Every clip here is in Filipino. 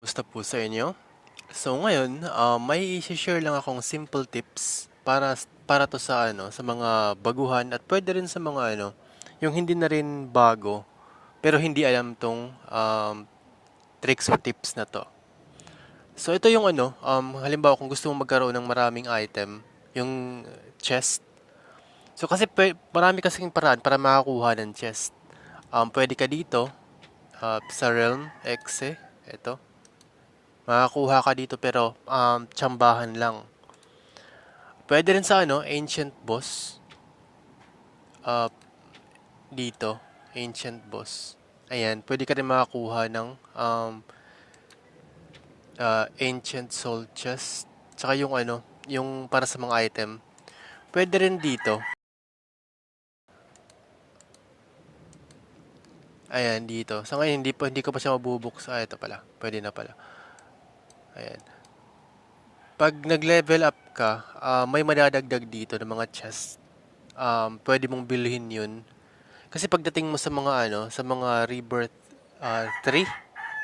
Kumusta po sa inyo? So ngayon, may i-share lang akong simple tips para to sa mga baguhan at pwede rin sa mga yung hindi na rin bago pero hindi alam tong tricks or tips na to. So ito yung halimbawa kung gusto mong magkaroon ng maraming item, yung chest. So kasi marami kasing paraan para makakuha ng chest. Pwede ka dito sa Realm Exe, ito. Makakuha ka dito pero tsambahan lang. Pwede rin sa Ancient Boss. Uh, dito, Ancient Boss. Ayan, pwede ka rin makakuha ng Ancient Soul Chest. Tsaka yung para sa mga item. Pwede rin dito. Ayan, dito. Sa ngayon, hindi ko pa siya mabubuksan. Ito pala. Pwede na pala. Ayan. Pag nag-level up ka, may madadagdag dito ng mga chest. Pwede mong bilhin yun. Kasi pagdating mo sa mga rebirth 3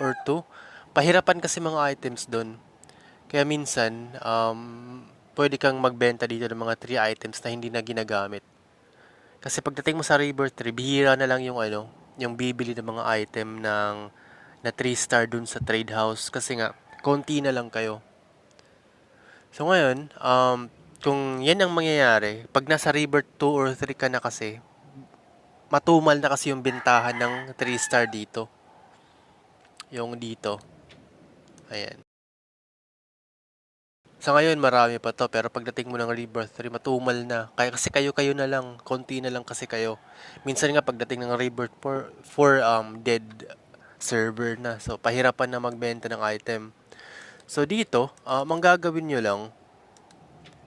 or 2, pahirapan kasi mga items doon. Kaya minsan, pwede kang magbenta dito ng mga 3 items na hindi na ginagamit. Kasi pagdating mo sa rebirth 3, bihira na lang yung bibili ng mga item na 3 star dun sa trade house kasi nga konti na lang kayo. So ngayon, kung yan ang mangyayari, pag nasa rebirth 2 or 3 ka na kasi, matumal na kasi yung bentahan ng 3 star dito. Yung dito. Ayan. Sa ngayon, marami pa to. Pero pagdating mo ng Rebirth 3, matumal na. Kaya kasi kayo-kayo na lang. Konti na lang kasi kayo. Minsan nga pagdating ng Rebirth 4 dead server na. So, pahirapan na magbenta ng item. So, dito, ang gagawin nyo lang,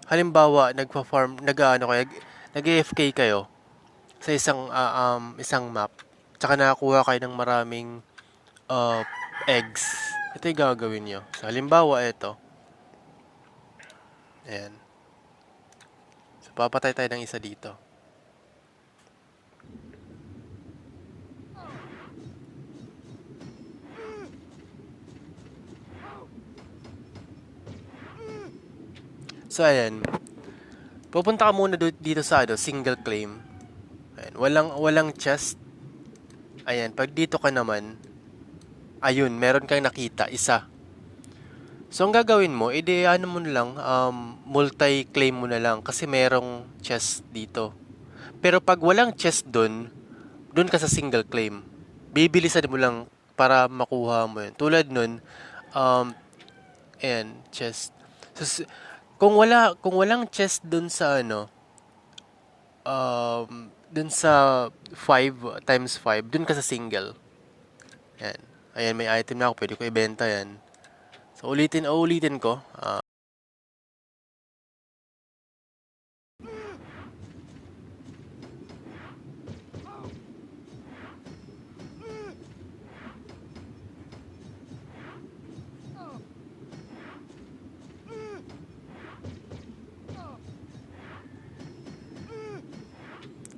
halimbawa, nagpa-farm, kayo, nag-AFK kayo sa isang map. Tsaka nakakuha kayo ng maraming uh, eggs. Ito yung gagawin nyo. So, halimbawa, ito. Ayan. So, papatay tayo ng isa dito. So, ayan. Pupunta ka muna dito sa single claim. Ayan. Walang chest. Ayan. Pag dito ka naman, ayun, meron kang nakita, isa. So, ang gagawin mo, ano mo na lang, multi-claim mo na lang kasi merong chest dito. Pero pag walang chest dun ka sa single claim. Bibilisan mo lang para makuha mo yun. Tulad nun, um, ayan, chest. So, kung walang chest dun sa 5 x 5, dun ka sa single. Ayan. Ayan, may item na ako. Pwede ko ibenta yan. So, uulitin ko.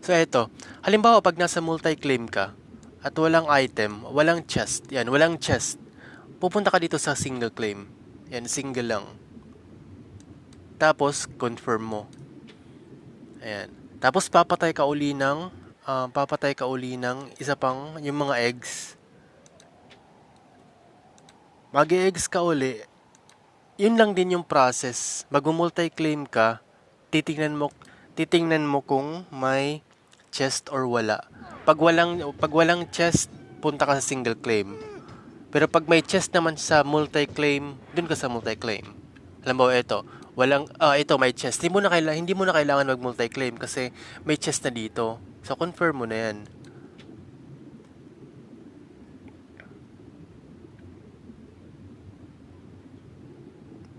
So, eto. Halimbawa, pag nasa multi-claim ka, at walang item, walang chest, yan, walang chest, pupunta ka dito sa single claim. Yan, single lang. Tapos, confirm mo. Ayan. Tapos, papatay ka uli ng isa pang, yung mga eggs. Mag-eggs ka uli, yun lang din yung process. Mag-multi-claim ka, titingnan mo titingnan mo kung may chest or wala. Pag walang chest, punta ka sa single claim. Pero pag may chest naman sa multi-claim, dun ka sa multi-claim. Alam mo ito, ito may chest. Hindi mo na kailangan mag-multi-claim kasi may chest na dito. So confirm mo na 'yan.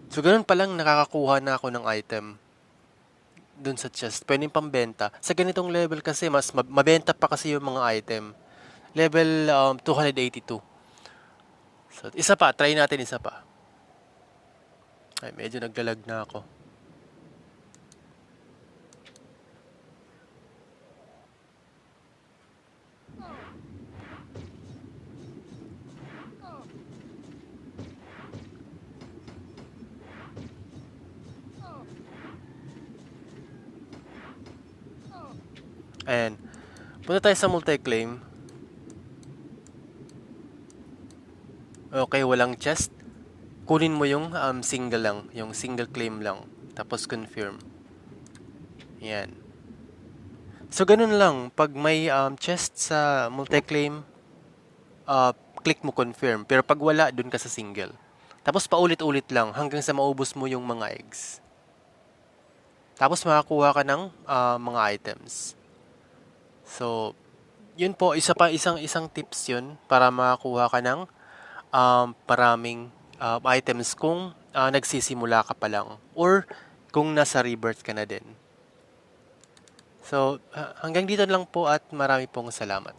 So ganun pa lang nakakakuha na ako ng item dun sa chest. Pwedeng pambenta. Sa ganitong level kasi mas mabenta pa kasi yung mga item. Level 282. So isa pa, try natin isa pa. Ay, medyo naglalag na ako. Ayan. Punta tayo sa multi-claim. Okay, walang chest. Kunin mo yung single lang, yung single claim lang. Tapos confirm. Yan. So, ganun lang. Pag may chest sa multi-claim, click mo confirm. Pero pag wala, dun ka sa single. Tapos paulit-ulit lang hanggang sa maubos mo yung mga eggs. Tapos makakuha ka ng mga items. So, yun po, isang tips yun para makakuha ka ng maraming items kung nagsisimula ka pa lang or kung nasa rebirth ka na din. So, hanggang dito lang po at marami pong salamat.